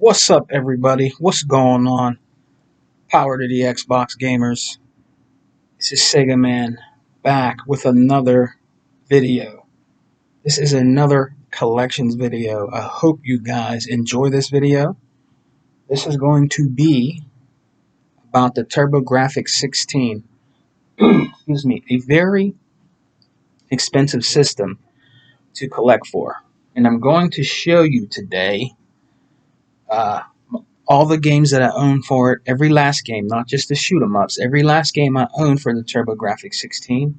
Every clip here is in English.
What's up, everybody? What's going on? Power to the Xbox gamers. This is Sega Man back with another video. This is another collections video. I hope you guys enjoy this video. This is going to be about the TurboGrafx 16. Excuse me, a very expensive system to collect for. And I'm going to show you today uh, all the games that I own for it, every last game, not just the shoot 'em ups, every last game I own for the TurboGrafx 16.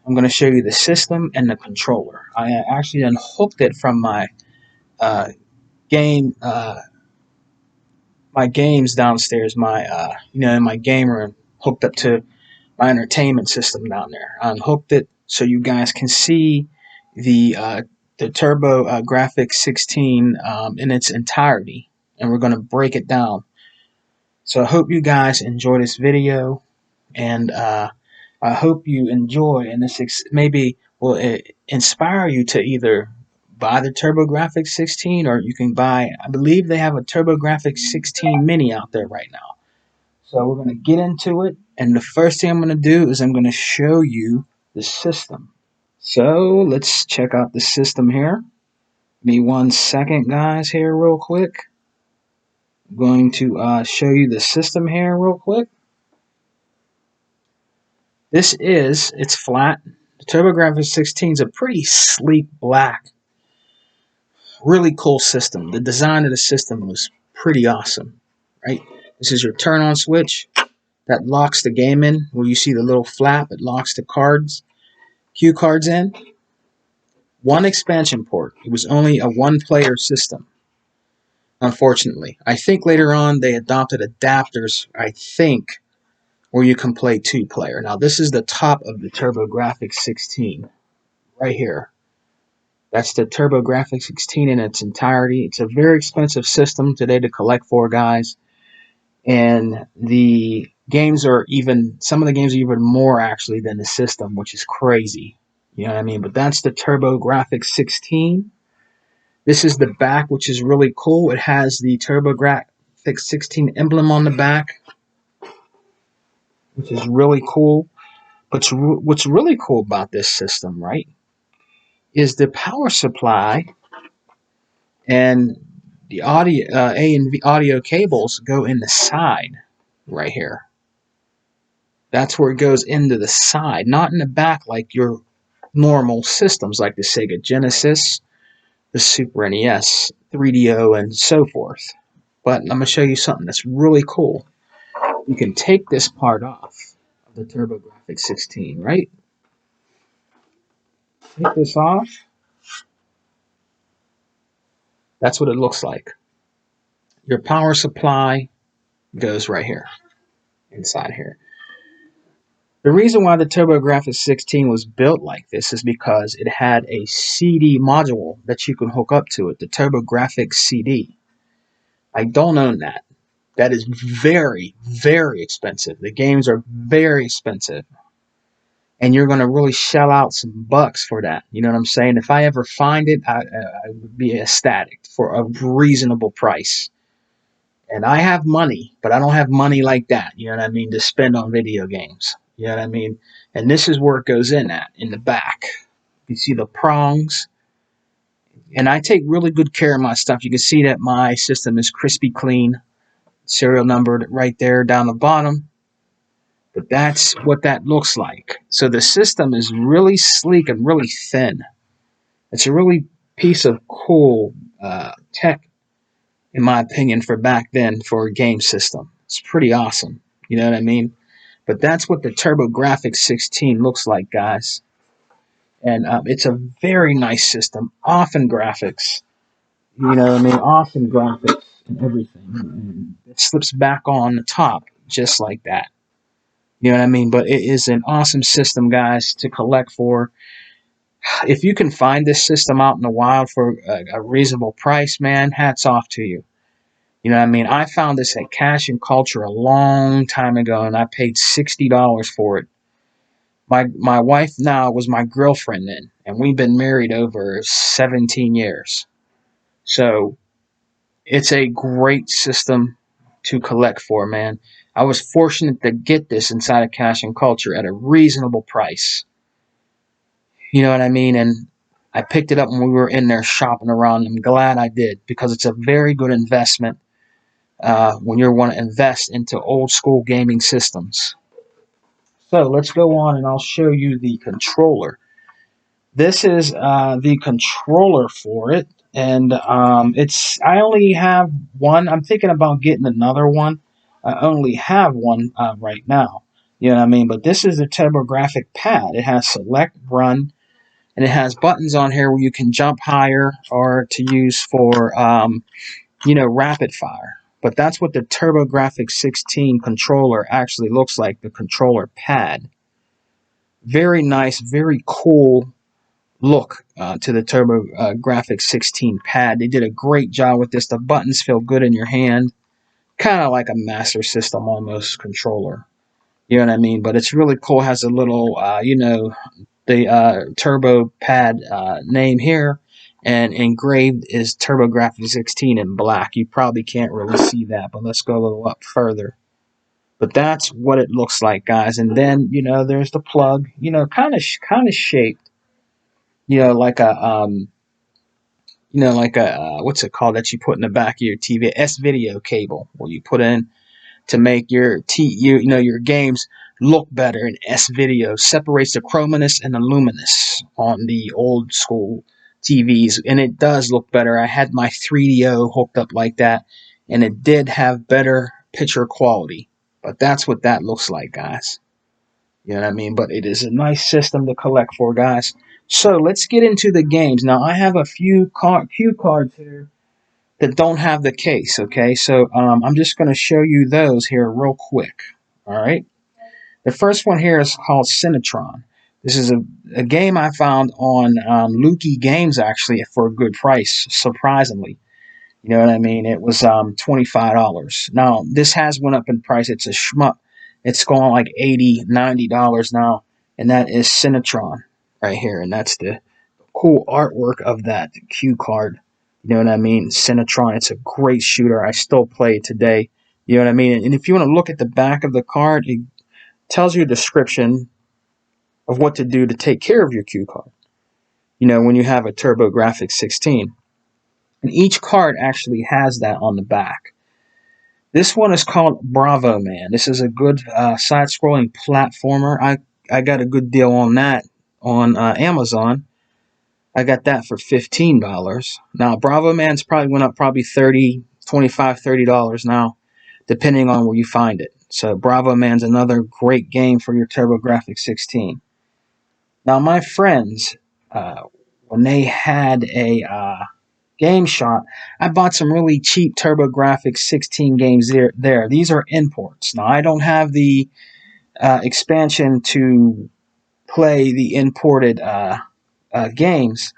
I'm going to show you the system and the controller. I actually unhooked it from my uh, game, my games downstairs, my in my game room, hooked up to my entertainment system down there. I unhooked it so you guys can see the TurboGrafx 16 in its entirety, and we're going to break it down. So I hope you guys enjoy this video, and I hope you enjoy, and this maybe will inspire you to either buy the TurboGrafx 16, or you can buy, I believe they have a TurboGrafx 16 Mini out there right now. So we're going to get into it, and the first thing I'm going to do is I'm going to show you the system. So let's check out the system here. Give me 1 second, guys, here real quick. I'm going to show you the system here real quick. It's flat. The TurboGrafx 16 is a pretty sleek black, really cool system. The design of the system was pretty awesome, right? This is your turn on switch that locks the game in. Where you see the little flap, it locks the cue cards in. One expansion port. It was only a one-player system, unfortunately. I think later on they adopted adapters, where you can play two-player. Now this is the top of the TurboGrafx 16, right here. That's the TurboGrafx 16 in its entirety. It's a very expensive system today to collect for, guys. And the games are some of the games are even more actually than the system, which is crazy. You know what I mean? But that's the TurboGrafx 16. This is the back, which is really cool. It has the TurboGrafx 16 emblem on the back, which is really cool. But what's really cool about this system, right, is the power supply and the audio A and V audio cables go in the side right here. That's where it goes into the side, not in the back like your normal systems like the Sega Genesis, the Super NES, 3DO, and so forth. But I'm going to show you something that's really cool. You can take this part off of the TurboGrafx 16, right? Take this off. That's what it looks like. Your power supply goes right here, inside here. The reason why the TurboGrafx 16 was built like this is because it had a CD module that you can hook up to it, the TurboGrafx CD. I don't own that. That is very, very expensive. The games are very expensive. And you're going to really shell out some bucks for that. You know what I'm saying? If I ever find it, I would be ecstatic for a reasonable price. And I have money, but I don't have money like that, you know what I mean, to spend on video games. You know what I mean? And this is where it goes in the back. You see the prongs. And I take really good care of my stuff. You can see that my system is crispy clean, serial numbered right there down the bottom. But that's what that looks like. So the system is really sleek and really thin. It's a really piece of cool tech, in my opinion, for back then for a game system. It's pretty awesome. You know what I mean? But that's what the TurboGrafx 16 looks like, guys. And it's a very nice system. Often graphics. You know what I mean? Often graphics and everything. And it slips back on the top just like that. You know what I mean? But it is an awesome system, guys, to collect for. If you can find this system out in the wild for a reasonable price, man, hats off to you. You know what I mean? I found this at Cash and Culture a long time ago, and I paid $60 for it. My wife now was my girlfriend then, and we've been married over 17 years. So It's a great system to collect for, man. I was fortunate to get this inside of Cash and Culture at a reasonable price. You know what I mean? And I picked it up when we were in there shopping around. I'm glad I did because it's a very good investment when you want to invest into old school gaming systems. So let's go on and I'll show you the controller. This is the controller for it, and I only have one. I'm thinking about getting another one. I only have one right now. You know what I mean? But this is the TurboGrafx pad. It has select, run, and it has buttons on here where you can jump higher or to use for rapid fire. But that's what the TurboGrafx 16 controller actually looks like. The controller pad. Very nice, very cool look to the TurboGrafx 16 pad. They did a great job with this. The buttons feel good in your hand, kind of like a Master System almost controller. You know what I mean? But it's really cool. It has a little, the Turbo Pad name here, and engraved is TurboGrafx 16 in black. You probably can't really see that, but let's go a little up further. But that's what it looks like, guys. And then there's the plug. Kind of shaped like a what's it called that you put in the back of your TV? S video cable, where you put in to make your games look better. In S video separates the chrominous and the luminous on the old school TVs, and it does look better. I had my 3DO hooked up like that, and it did have better picture quality. But that's what that looks like, guys. You know what I mean? But it is a nice system to collect for, guys. So let's get into the games. Now, I have a few cue cards here that don't have the case, okay? So I'm just going to show you those here real quick, all right? The first one here is called Cinetron. This is a game I found on Lukey Games, actually, for a good price, surprisingly. You know what I mean? It was $25. Now, this has went up in price. It's a shmup. It's going like $80, $90 now, and that is Cinetron right here, and that's the cool artwork of that cue card. You know what I mean? Cinetron. It's a great shooter. I still play it today. You know what I mean? And if you want to look at the back of the card, it tells you a description of what to do to take care of your cue card. When you have a TurboGrafx 16. And each card actually has that on the back. This one is called Bravo Man. This is a good side-scrolling platformer. I got a good deal on that on Amazon. I got that for $15. Now, Bravo Man's probably went up $30, $25, $30 now, depending on where you find it. So Bravo Man's another great game for your TurboGrafx 16. Now, my friends, when they had a Game Shop, I bought some really cheap TurboGrafx 16 games there. These are imports. Now, I don't have the expansion to play the imported games,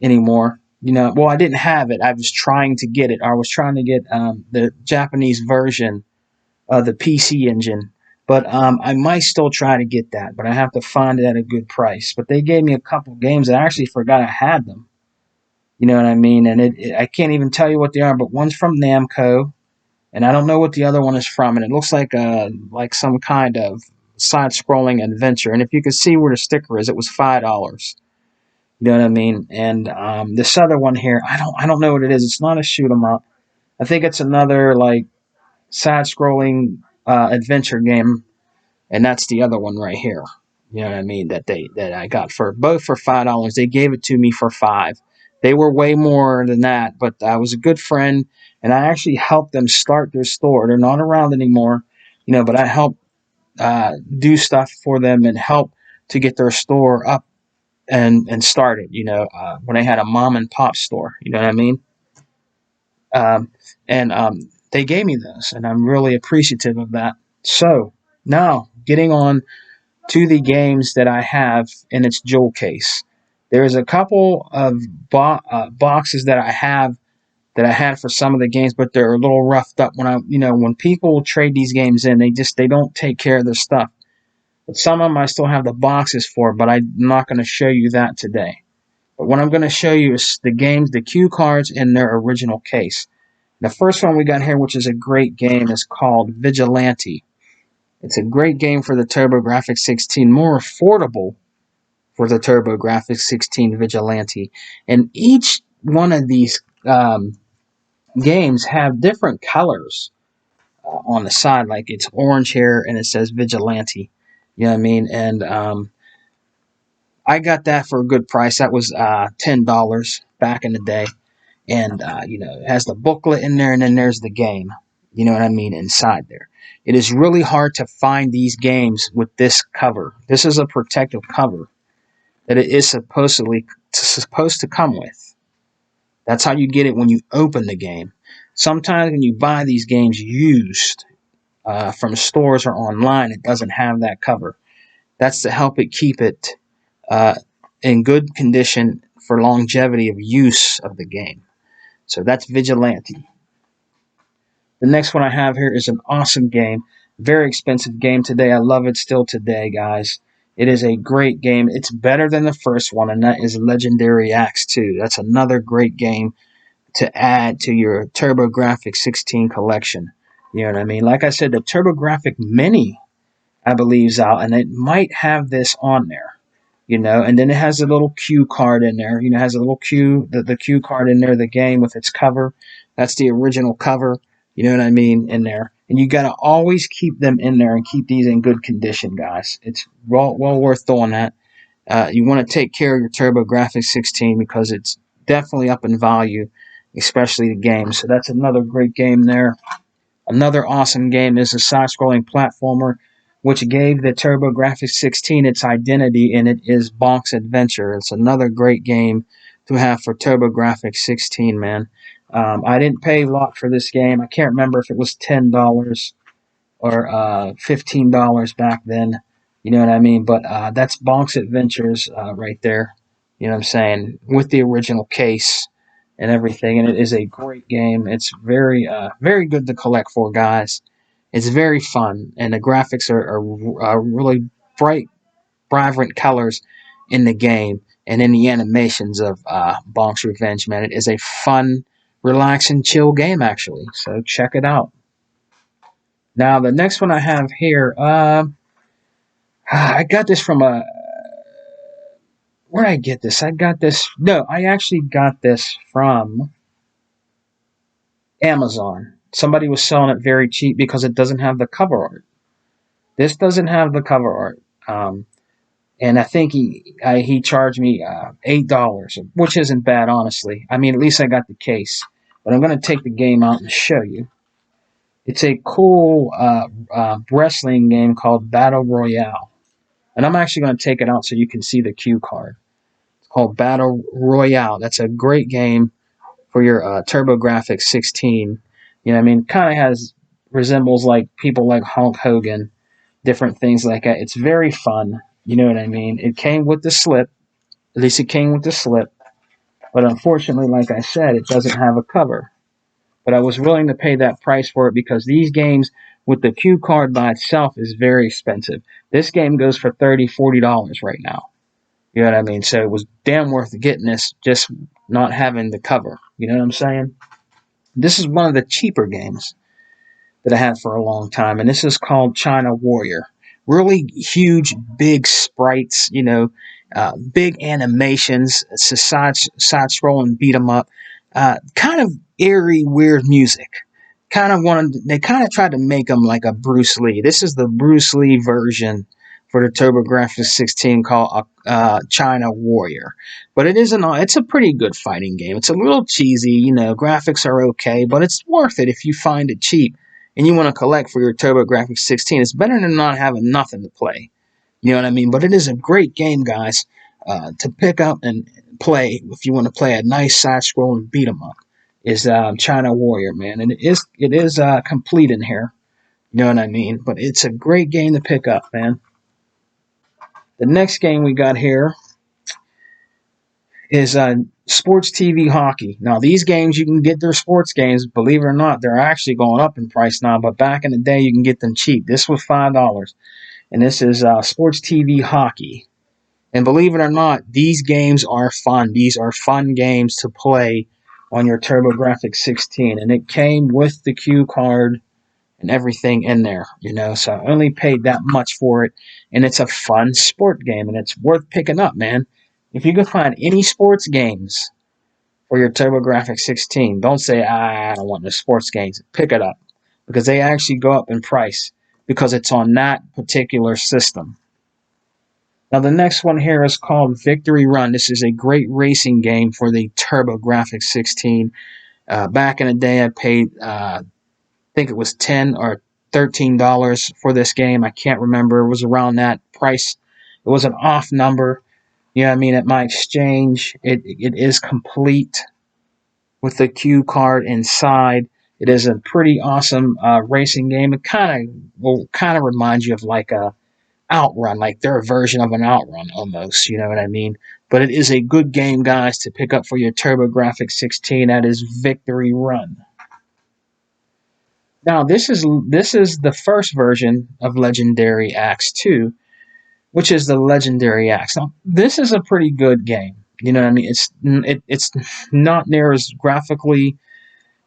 anymore. Well, I didn't have it. I was trying to get it. I was trying to get the Japanese version of the PC Engine. But I might still try to get that, but I have to find it at a good price. But they gave me a couple games. I actually forgot I had them. You know what I mean? And I can't even tell you what they are, but one's from Namco, and I don't know what the other one is from. And it looks like some kind of side-scrolling adventure. And if you can see where the sticker is, it was $5. You know what I mean? And this other one here, I don't know what it is. It's not a shoot 'em up. I think it's another side-scrolling adventure game, and that's the other one right here. You know what I mean? That I got both for $5. They gave it to me for $5. They were way more than that, but I was a good friend, and I actually helped them start their store. They're not around anymore, but I helped do stuff for them and help to get their store up and started. When they had a mom and pop store. You know what I mean? And they gave me those, and I'm really appreciative of that. So now getting on to the games that I have in its jewel case. There's a couple of boxes that I have that I had for some of the games, but they're a little roughed up. When people trade these games in, they don't take care of their stuff. But some of them I still have the boxes for, but I'm not going to show you that today. But what I'm going to show you is the games, the cue cards in their original case. The first one we got here, which is a great game, is called Vigilante. It's a great game for the TurboGrafx 16, more affordable for the TurboGrafx 16 Vigilante. And each one of these games have different colors on the side, like it's orange here and it says Vigilante. You know what I mean? And I got that for a good price. That was $10 back in the day. And, it has the booklet in there, and then there's the game. You know what I mean? Inside there. It is really hard to find these games with this cover. This is a protective cover that it is supposed to come with. That's how you get it when you open the game. Sometimes when you buy these games used from stores or online, it doesn't have that cover. That's to help it keep it in good condition for longevity of use of the game. So that's Vigilante. The next one I have here is an awesome game. Very expensive game today. I love it still today, guys. It is a great game. It's better than the first one, and that is Legendary Axe 2. That's another great game to add to your TurboGrafx 16 collection. You know what I mean? Like I said, the TurboGrafx Mini, I believe, is out, and it might have this on there. And then it has a little cue card in there. It has a little cue, the cue card in there, the game with its cover. That's the original cover. You know what I mean? In there. And you got to always keep them in there and keep these in good condition, guys. It's well worth doing that. You want to take care of your TurboGrafx 16 because it's definitely up in value, especially the game. So that's another great game there. Another awesome game is a side-scrolling platformer, which gave the TurboGrafx 16 its identity, and it is Bonk's Adventure. It's another great game to have for TurboGrafx 16, man. I didn't pay a lot for this game. I can't remember if it was $10 or $15 back then. You know what I mean? But that's Bonk's Adventures right there. You know what I'm saying? With the original case and everything. And it is a great game. It's very good to collect for, guys. It's very fun, and the graphics are really bright, vibrant colors in the game and in the animations of Bonk's Revenge, man. It is a fun, relaxing, chill game, actually. So check it out. Now, the next one I have here, I got this from where did I get this? I actually got this from Amazon. Somebody was selling it very cheap because it doesn't have the cover art. This doesn't have the cover art. And I think he charged me $8, which isn't bad, honestly. I mean, at least I got the case. But I'm going to take the game out and show you. It's a cool wrestling game called Battle Royale. And I'm actually going to take it out so you can see the cue card. It's called Battle Royale. That's a great game for your TurboGrafx 16. You know what I mean? Kind of resembles like people like Hulk Hogan, different things like that. It's very fun. You know what I mean? It came with the slip. At least it came with the slip. But unfortunately, like I said, it doesn't have a cover. But I was willing to pay that price for it because these games with the cue card by itself is very expensive. This game goes for $30, $40 right now. You know what I mean? So it was damn worth getting this, just not having the cover. You know what I'm saying? This is one of the cheaper games that I had for a long time, and this is called China Warrior. Really huge, big sprites, big animations. It's a side-scrolling beat 'em up. Kind of eerie, weird music. They kind of tried to make him like a Bruce Lee. This is the Bruce Lee version for the TurboGrafx 16 called China Warrior. But it's a pretty good fighting game. It's a little cheesy, graphics are okay, but it's worth it if you find it cheap and you want to collect for your TurboGrafx 16. It's better than not having nothing to play. You know what I mean? But it is a great game, guys, to pick up and play if you want to play a nice side-scrolling beat 'em up. Is China Warrior, man, and it is complete in here. You know what I mean? But it's a great game to pick up, man. The next game we got here is Sports TV Hockey. Now, these games, you can get their sports games. Believe it or not, they're actually going up in price now, but back in the day, you can get them cheap. This was $5, and this is Sports TV Hockey. And believe it or not, these games are fun. These are fun games to play on your TurboGrafx 16. And it came with the cue card and everything in there, So I only paid that much for it. And it's a fun sport game, and it's worth picking up, man. If you can find any sports games for your TurboGrafx 16, don't say, I don't want no sports games. Pick it up, because they actually go up in price because it's on that particular system. Now, the next one here is called Victory Run. This is a great racing game for the TurboGrafx 16. Back in the day, I paid, I think it was $10 or $13 for this game. I can't remember. It was around that price. It was an off number. At my exchange, it is complete with the cue card inside. It is a pretty awesome racing game. It will remind you of like a Outrun, like their version of an Outrun almost, you know what I mean? But it is a good game, guys, to pick up for your TurboGrafx 16. That is Victory Run. Now, this is the first version of Legendary Axe 2, which is the Legendary Axe. Now, this is a pretty good game. You know what I mean? It's not near as graphically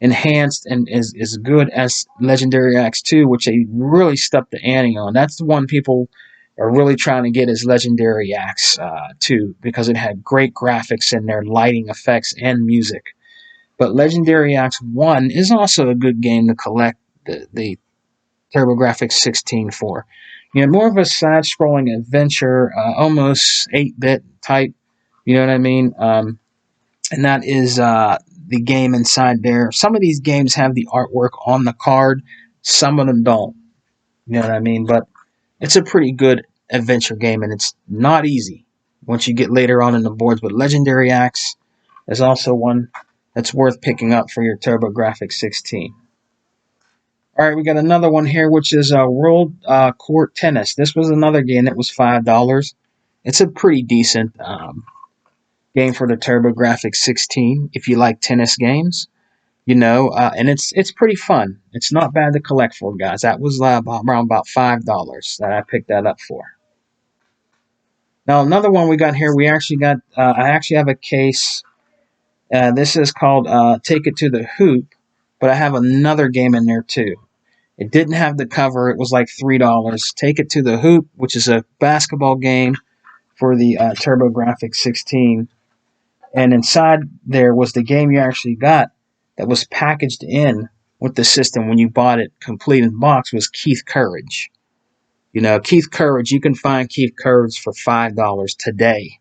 enhanced and is good as Legendary Axe 2, which they really stepped the ante on. That's the one people are really trying to get is Legendary Axe 2, because it had great graphics in there, lighting effects, and music. But Legendary Axe 1 is also a good game to collect the TurboGrafx 16 for. More of a side-scrolling adventure, almost 8-bit type, you know what I mean? And that is the game inside there. Some of these games have the artwork on the card. Some of them don't. You know what I mean? But it's a pretty good adventure game, and it's not easy once you get later on in the boards. But Legendary Axe is also one that's worth picking up for your TurboGrafx 16. All right, we got another one here, which is World Court Tennis. This was another game that was $5. It's a pretty decent game for the TurboGrafx 16 if you like tennis games, and it's pretty fun. It's not bad to collect for, guys. That was around about $5 that I picked that up for. Now, another one we got here, I actually have a case. This is called Take It to the Hoop, but I have another game in there too. It didn't have the cover. It was like $3. Take It to the Hoop, which is a basketball game for the TurboGrafx 16. And inside there was the game you actually got that was packaged in with the system when you bought it complete in box, was Keith Courage. Keith Courage, you can find Keith Courage for $5 today.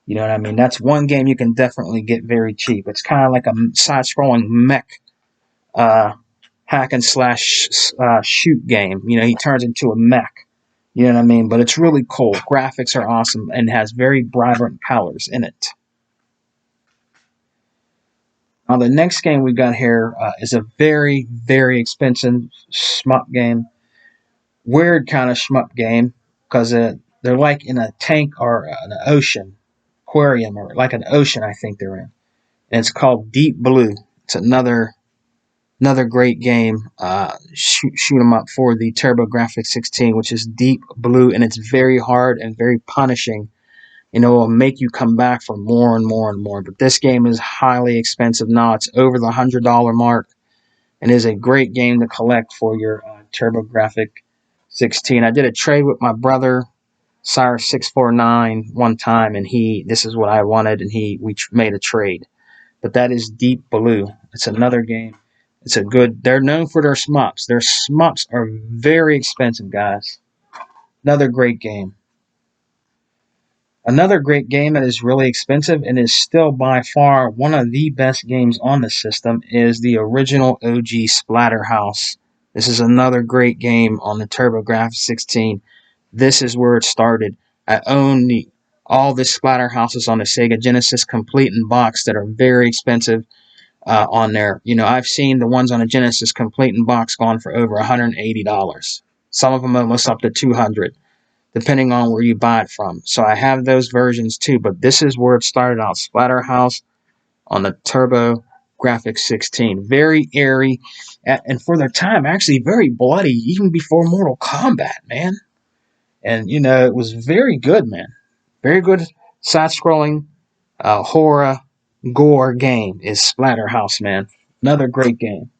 You know what I mean? That's one game you can definitely get very cheap. It's kind of like a side-scrolling mech hack and slash shoot game. He turns into a mech. You know what I mean? But it's really cool. Graphics are awesome and has very vibrant colors in it. Now, the next game we got here is a very, very expensive shmup game. Weird kind of shmup game, because they're like in a tank or an ocean, aquarium, or like an ocean, I think they're in. And it's called Deep Blue. It's another great game, shoot 'em up for the TurboGrafx 16, which is Deep Blue, and it's very hard and very punishing. It will make you come back for more and more and more. But this game is highly expensive now. It's over the $100 mark, and is a great game to collect for your TurboGrafx 16. I did a trade with my brother, Sire649, one time, and this is what I wanted, and we made a trade. But that is Deep Blue. It's another game. They're known for their shmups. Their shmups are very expensive, guys. Another great game. Another great game that is really expensive and is still by far one of the best games on the system is the original OG Splatterhouse. This is another great game on the TurboGrafx 16. This is where it started. I own all the Splatterhouses on the Sega Genesis complete in box that are very expensive on there. I've seen the ones on the Genesis complete in box gone for over $180. Some of them almost up to $200. Depending on where you buy it from. So I have those versions too, but this is where it started out. Splatterhouse on the TurboGrafx 16. Very airy, and for their time, actually very bloody, even before Mortal Kombat, man. And, it was very good, man. Very good side-scrolling horror gore game is Splatterhouse, man. Another great game.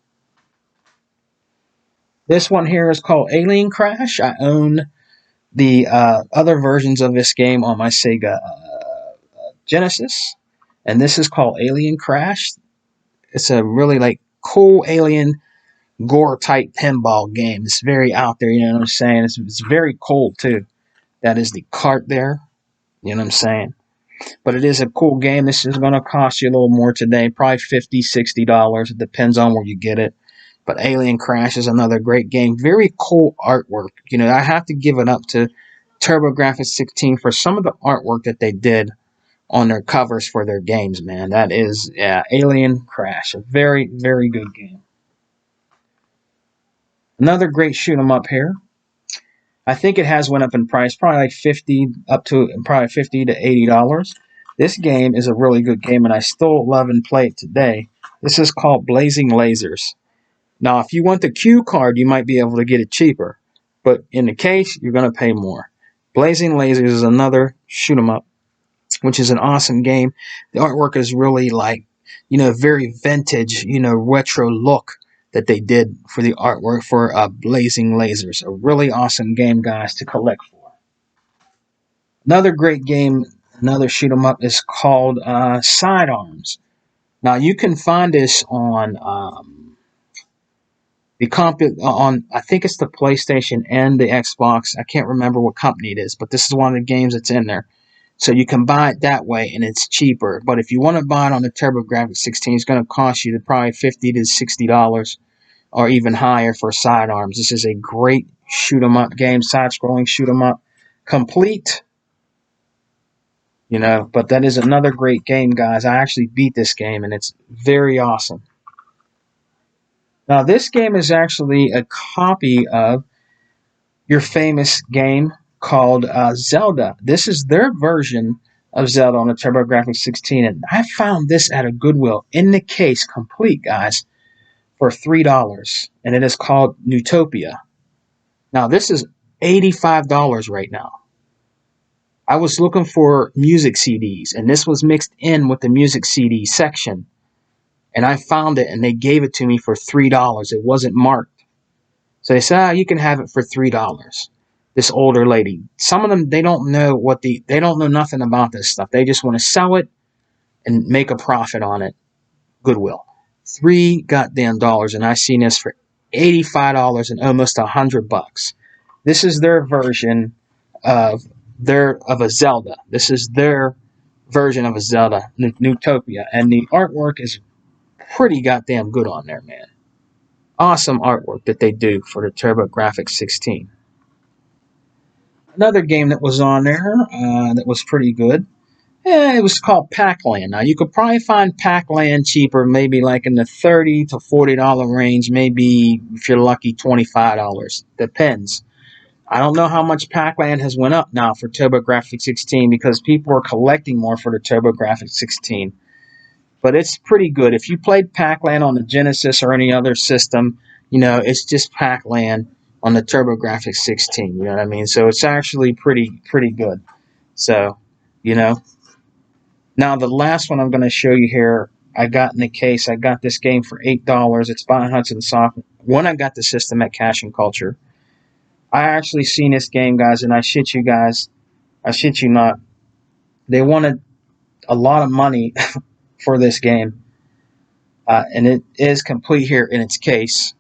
This one here is called Alien Crash. I own the other versions of this game on my Sega Genesis, and this is called Alien Crash. It's a really like cool alien gore type pinball game. It's very out there, you know what I'm saying? It's very cold too. That is the cart there, you know what I'm saying? But it is a cool game. This is going to cost you a little more today, probably $50, $60. It depends on where you get it. But Alien Crash is another great game. Very cool artwork. You know, I have to give it up to TurboGrafx 16 for some of the artwork that they did on their covers for their games, man. That is Alien Crash. A very, very good game. Another great shoot 'em up here. I think it has went up in price, probably like $50 to $80. This game is a really good game, and I still love and play it today. This is called Blazing Lasers. Now, if you want the cue card, you might be able to get it cheaper, but in the case, you're going to pay more. Blazing Lasers is another shoot 'em up, which is an awesome game. The artwork is really like, you know, very vintage, you know, retro look that they did for the artwork for Blazing Lasers. A really awesome game, guys, to collect for. Another great game, another shoot 'em up is called Sidearms. Now you can find this on I think it's the PlayStation and the Xbox. I can't remember what company it is, but this is one of the games that's in there. So you can buy it that way, and it's cheaper. But if you want to buy it on the TurboGrafx 16, it's going to cost you probably $50 to $60 or even higher for Sidearms. This is a great shoot 'em up game, side-scrolling shoot 'em up, complete. You know, but that is another great game, guys. I actually beat this game, and it's very awesome. Now, this game is actually a copy of your famous game called Zelda. This is their version of Zelda on the TurboGrafx 16, and I found this at a Goodwill in the case, complete, guys, for $3, and it is called Neutopia. Now, this is $85 right now. I was looking for music CDs, and this was mixed in with the music CD section, and I found it, and they gave it to me for $3. It wasn't marked. So they said, you can have it for $3. This older lady. Some of them, they don't know they don't know nothing about this stuff. They just want to sell it and make a profit on it. Goodwill. $3 goddamn dollars, and I seen this for $85 and almost $100. This is their version of a Zelda. This is their version of a Zelda, Neutopia, and the artwork is pretty goddamn good on there, man. Awesome artwork that they do for the TurboGrafx 16. Another game that was on there that was pretty good. It was called Pac-Land. Now, you could probably find Pac-Land cheaper, maybe like in the $30 to $40 range, maybe, if you're lucky, $25. Depends. I don't know how much Pac-Land has went up now for TurboGrafx 16 because people are collecting more for the TurboGrafx 16. But it's pretty good. If you played Pac-Land on the Genesis or any other system, you know, it's just Pac-Land on the TurboGrafx 16, you know what I mean? So it's actually pretty good. So, you know. Now, the last one I'm going to show you here, I got in the case. I got this game for $8. It's by Hudson Soft. When I got the system at Cash and Culture, I actually seen this game, guys, and I shit you not. They wanted a lot of money for this game, and it is complete here in its case.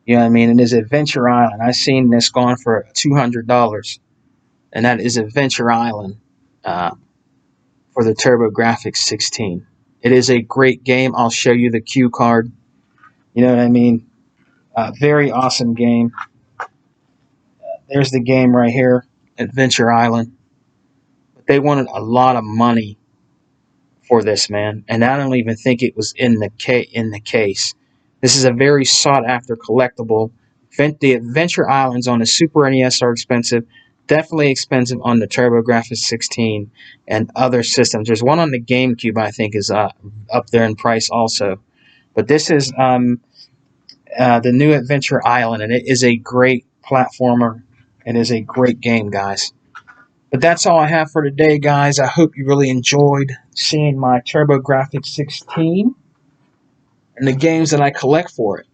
You know what I mean? It is Adventure Island. I seen this gone for $200, and that is Adventure Island for the TurboGrafx 16. It is a great game. I'll show you the cue card. You know what I mean? Very awesome game. There's the game right here, Adventure Island. But they wanted a lot of money for this, man, and I don't even think it was in the case. This is a very sought-after collectible. The Adventure Islands on the Super NES are expensive. Definitely expensive on the TurboGrafx 16 and other systems. There's one on the GameCube I think is up there in price also. But this is the new Adventure Island, and it is a great platformer. It is a great game, guys. But that's all I have for today, guys. I hope you really enjoyed seeing my TurboGrafx 16 and the games that I collect for it.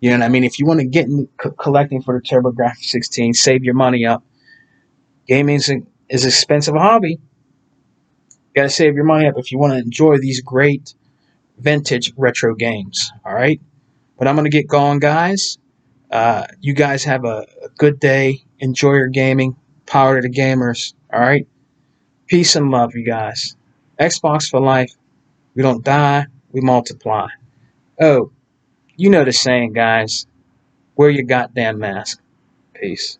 You know what I mean? If you want to get in collecting for the TurboGrafx 16, save your money up. Gaming is an expensive hobby. You got to save your money up if you want to enjoy these great vintage retro games. All right? But I'm going to get going, guys. You guys have a good day. Enjoy your gaming. Power to the gamers. All right? Peace and love, you guys. Xbox for life. We don't die, we multiply. Oh, you know the saying, guys. Wear your goddamn mask. Peace.